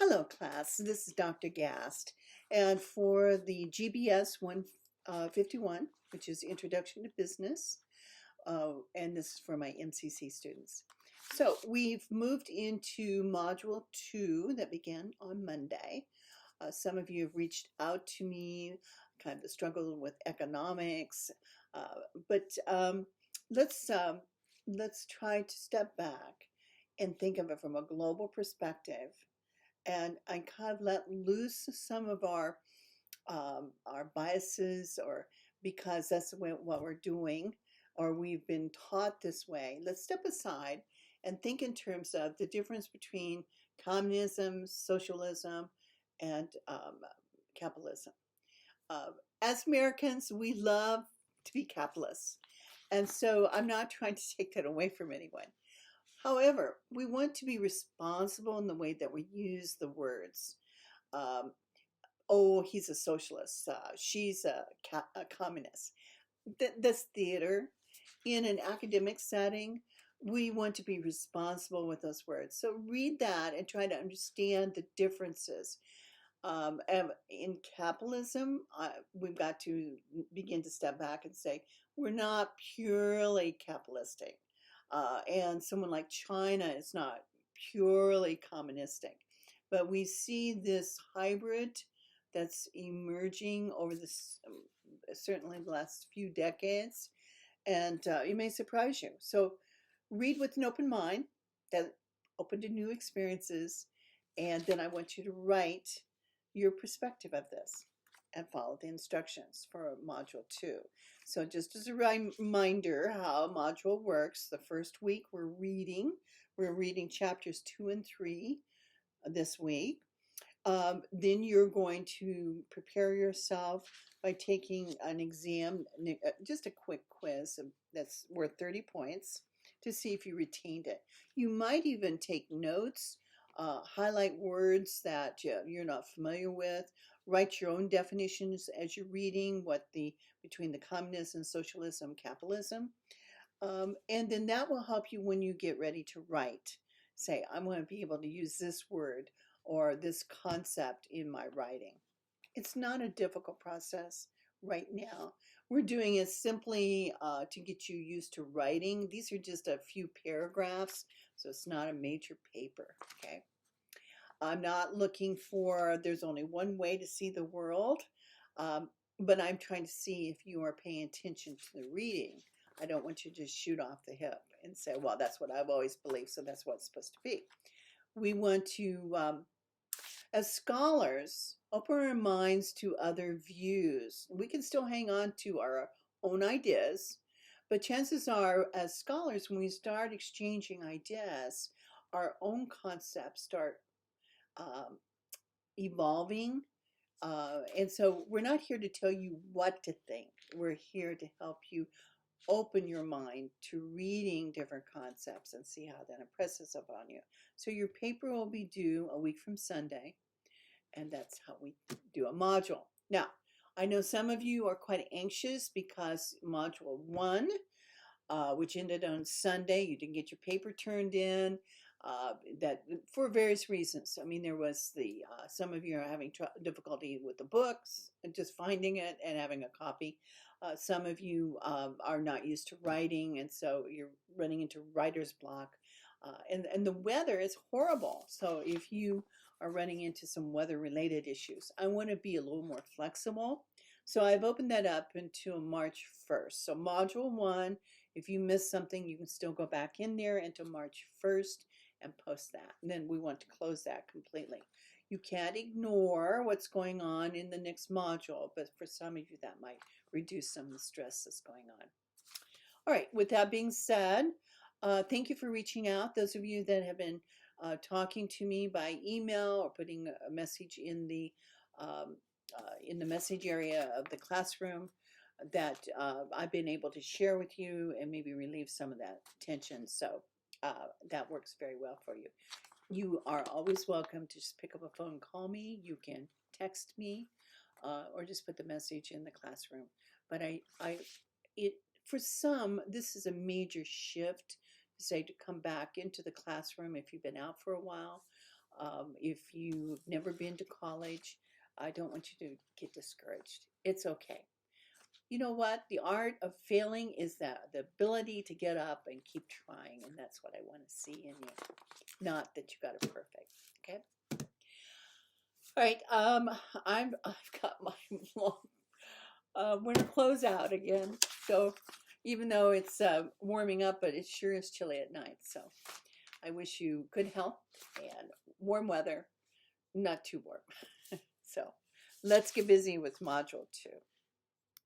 Hello, class. This is Dr. Gast. And for the GBS151, which is Introduction to Business, and this is for my MCC students. So we've moved into Module 2 that began on Monday. Some of you have reached out to me, kind of the struggle with economics, but let's try to step back and think of it from a global perspective and kind of let loose some of our biases, or because that's what we're doing, or we've been taught this way. Let's step aside and think in terms of the difference between communism, socialism, and capitalism. As Americans, we love to be capitalists, and so I'm not trying to take that away from anyone. However, we want to be responsible in the way that we use the words. Um, oh, he's a socialist. She's a communist. That's theater. In an academic setting, we want to be responsible with those words. So read that and try to understand the differences. And in capitalism, we've got to begin to step back and say, we're not purely capitalistic. And someone like China is not purely communistic. But we see this hybrid that's emerging over this, certainly the last few decades, and it may surprise you. So read with an open mind, that open to new experiences, and then I want you to write your perspective of this and follow the instructions for Module 2. So just as a reminder how Module works, the first week we're reading chapters 2 and 3 this week. Then you're going to prepare yourself by taking an exam, just a quick quiz that's worth 30 points to see if you retained it. You might even take notes, highlight words that you're not familiar with, write your own definitions as you're reading between the communism, socialism, capitalism. And then that will help you when you get ready to write. Say, I'm going to be able to use this word or this concept in my writing. It's not a difficult process right now. We're doing it simply to get you used to writing. These are just a few paragraphs, so it's not a major paper, okay? I'm not looking for, there's only one way to see the world, but I'm trying to see if you are paying attention to the reading. I don't want you to just shoot off the hip and say, well, that's what I've always believed, so that's what it's supposed to be. We want to, as scholars, open our minds to other views. We can still hang on to our own ideas, but chances are, as scholars, when we start exchanging ideas, our own concepts start evolving. And so we're not here to tell you what to think. We're here to help you open your mind to reading different concepts and see how that impresses upon you. So your paper will be due a week from Sunday, and that's how we do a module. Now, I know some of you are quite anxious because Module 1, which ended on Sunday, you didn't get your paper turned in, that for various reasons. I mean, there was some of you are having difficulty with the books and just finding it and having a copy. Some of you are not used to writing, and so you're running into writer's block. And the weather is horrible. So if you are running into some weather-related issues, I want to be a little more flexible. So I've opened that up until March 1st. So Module 1, if you missed something, you can still go back in there until March 1st and post that. And then we want to close that completely. You can't ignore what's going on in the next module, but for some of you that might reduce some of the stress that's going on. All right, with that being said, thank you for reaching out. Those of you that have been talking to me by email or putting a message in the message area of the classroom that I've been able to share with you and maybe relieve some of that tension. So that works very well for you. You are always welcome to just pick up a phone, call me. You can text me or just put the message in the classroom. But for some, this is a major shift, say, to come back into the classroom if you've been out for a while. If you've never been to college, I don't want you to get discouraged. It's okay. You know what? The art of failing is that the ability to get up and keep trying, and that's what I want to see in you. Not that you got it perfect. Okay. All right. I've got my long. We're gonna close out again. So even though it's warming up, but it sure is chilly at night. So I wish you good health and warm weather, not too warm. So let's get busy with module 2.